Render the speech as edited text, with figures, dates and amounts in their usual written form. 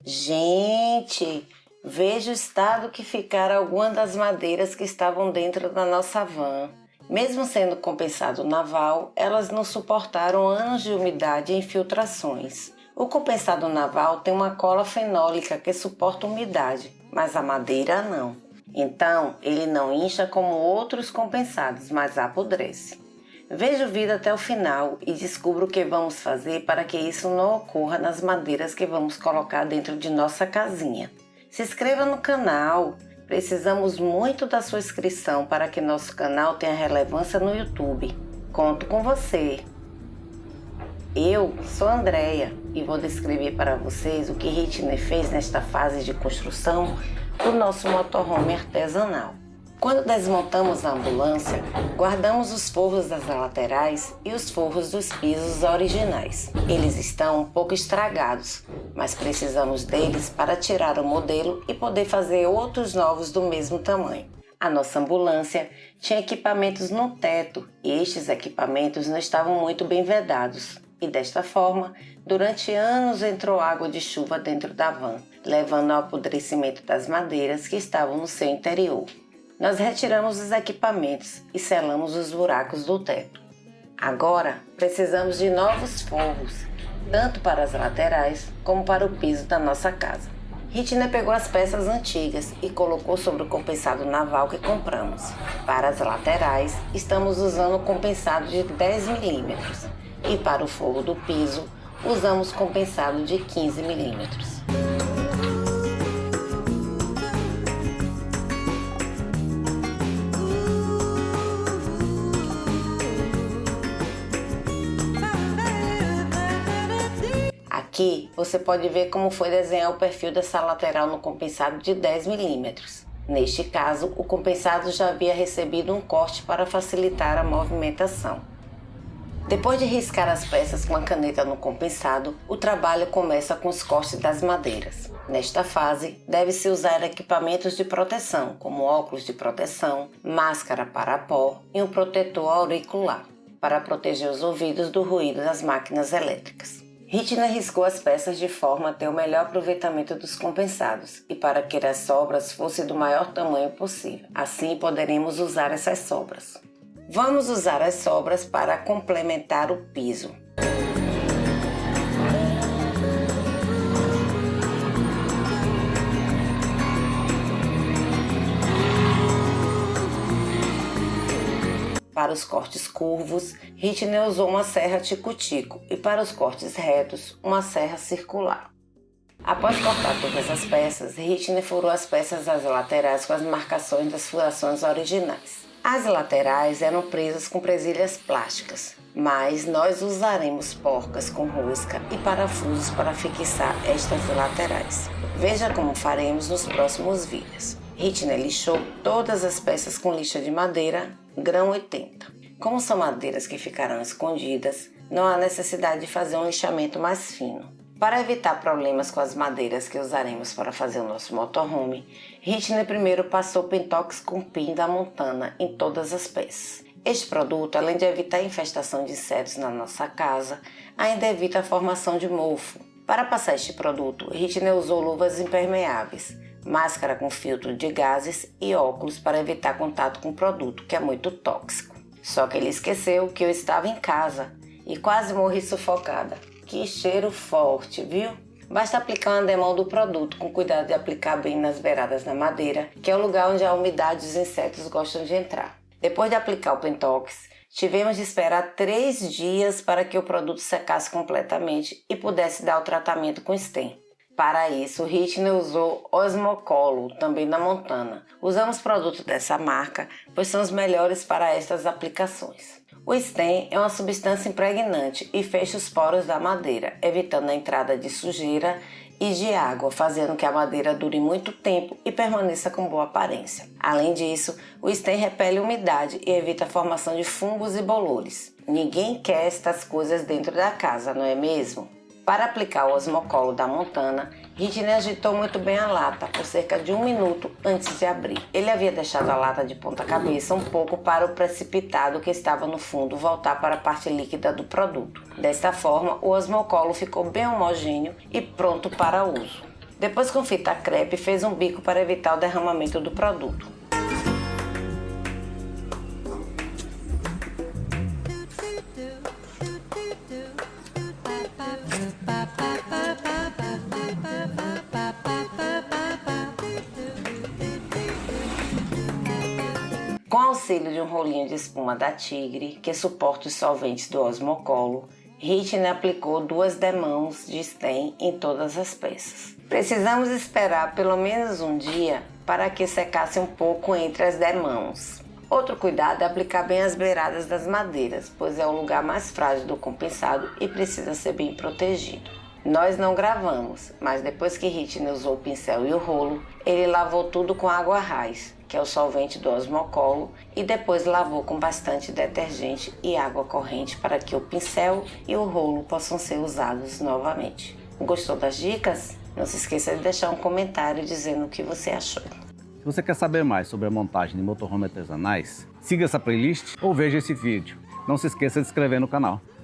Gente, veja o estado que ficaram algumas das madeiras que estavam dentro da nossa van. Mesmo sendo compensado naval, elas não suportaram anos de umidade e infiltrações. O compensado naval tem uma cola fenólica que suporta umidade, mas a madeira não. Então, ele não incha como outros compensados, mas apodrece. Veja o vídeo até o final e descubra o que vamos fazer para que isso não ocorra nas madeiras que vamos colocar dentro de nossa casinha. Se inscreva no canal, precisamos muito da sua inscrição para que nosso canal tenha relevância no YouTube. Conto com você! Eu sou Andréia e vou descrever para vocês o que Hitner fez nesta fase de construção do nosso motorhome artesanal. Quando desmontamos a ambulância, guardamos os forros das laterais e os forros dos pisos originais. Eles estão um pouco estragados, mas precisamos deles para tirar o modelo e poder fazer outros novos do mesmo tamanho. A nossa ambulância tinha equipamentos no teto e estes equipamentos não estavam muito bem vedados. E desta forma, durante anos entrou água de chuva dentro da van, levando ao apodrecimento das madeiras que estavam no seu interior. Nós retiramos os equipamentos e selamos os buracos do teto. Agora, precisamos de novos forros, tanto para as laterais como para o piso da nossa casa. Hitner pegou as peças antigas e colocou sobre o compensado naval que compramos. Para as laterais, estamos usando o compensado de 10 mm e para o forro do piso, usamos compensado de 15 mm. Aqui você pode ver como foi desenhar o perfil dessa lateral no compensado de 10 mm. Neste caso, o compensado já havia recebido um corte para facilitar a movimentação. Depois de riscar as peças com a caneta no compensado, o trabalho começa com os cortes das madeiras. Nesta fase, deve-se usar equipamentos de proteção, como óculos de proteção, máscara para pó e um protetor auricular, para proteger os ouvidos do ruído das máquinas elétricas. Hitner riscou as peças de forma a ter o melhor aproveitamento dos compensados e para que as sobras fossem do maior tamanho possível. Assim poderemos usar essas sobras. Vamos usar as sobras para complementar o piso. Para os cortes curvos, Hitner usou uma serra tico-tico e para os cortes retos, uma serra circular. Após cortar todas as peças, Hitner furou as peças das laterais com as marcações das furações originais. As laterais eram presas com presilhas plásticas, mas nós usaremos porcas com rosca e parafusos para fixar estas laterais. Veja como faremos nos próximos vídeos. Hitner lixou todas as peças com lixa de madeira grão 80. Como são madeiras que ficarão escondidas, não há necessidade de fazer um lixamento mais fino. Para evitar problemas com as madeiras que usaremos para fazer o nosso motorhome, Hitner primeiro passou pentox com pin da Montana em todas as peças. Este produto, além de evitar a infestação de insetos na nossa casa, ainda evita a formação de mofo. Para passar este produto, Hitner usou luvas impermeáveis, máscara com filtro de gases e óculos para evitar contato com o produto, que é muito tóxico. Só que ele esqueceu que eu estava em casa e quase morri sufocada. Que cheiro forte, viu? Basta aplicar uma demão do produto, com cuidado de aplicar bem nas beiradas da madeira, que é o lugar onde a umidade e os insetos gostam de entrar. Depois de aplicar o pentox, tivemos de esperar 3 dias para que o produto secasse completamente e pudesse dar o tratamento com Sten. Para isso, Hitner usou Osmocolo, também da Montana. Usamos produtos dessa marca, pois são os melhores para estas aplicações. O Sten é uma substância impregnante e fecha os poros da madeira, evitando a entrada de sujeira e de água, fazendo que a madeira dure muito tempo e permaneça com boa aparência. Além disso, o Sten repele umidade e evita a formação de fungos e bolores. Ninguém quer estas coisas dentro da casa, não é mesmo? Para aplicar o Osmocolo da Montana, Hitner agitou muito bem a lata por cerca de 1 minuto antes de abrir. Ele havia deixado a lata de ponta cabeça um pouco para o precipitado que estava no fundo voltar para a parte líquida do produto. Desta forma, o Osmocolo ficou bem homogêneo e pronto para uso. Depois, com fita crepe, fez um bico para evitar o derramamento do produto. Com auxílio de um rolinho de espuma da Tigre, que suporta os solventes do Osmocolo, Ritney aplicou 2 demãos de stem em todas as peças. Precisamos esperar pelo menos um dia para que secasse um pouco entre as demãos. Outro cuidado é aplicar bem as beiradas das madeiras, pois é o lugar mais frágil do compensado e precisa ser bem protegido. Nós não gravamos, mas depois que Ritney usou o pincel e o rolo, ele lavou tudo com água Raiz, que é o solvente do Osmocolo, e depois lavou com bastante detergente e água corrente para que o pincel e o rolo possam ser usados novamente. Gostou das dicas? Não se esqueça de deixar um comentário dizendo o que você achou. Se você quer saber mais sobre a montagem de motorhome artesanais, siga essa playlist ou veja esse vídeo. Não se esqueça de se inscrever no canal.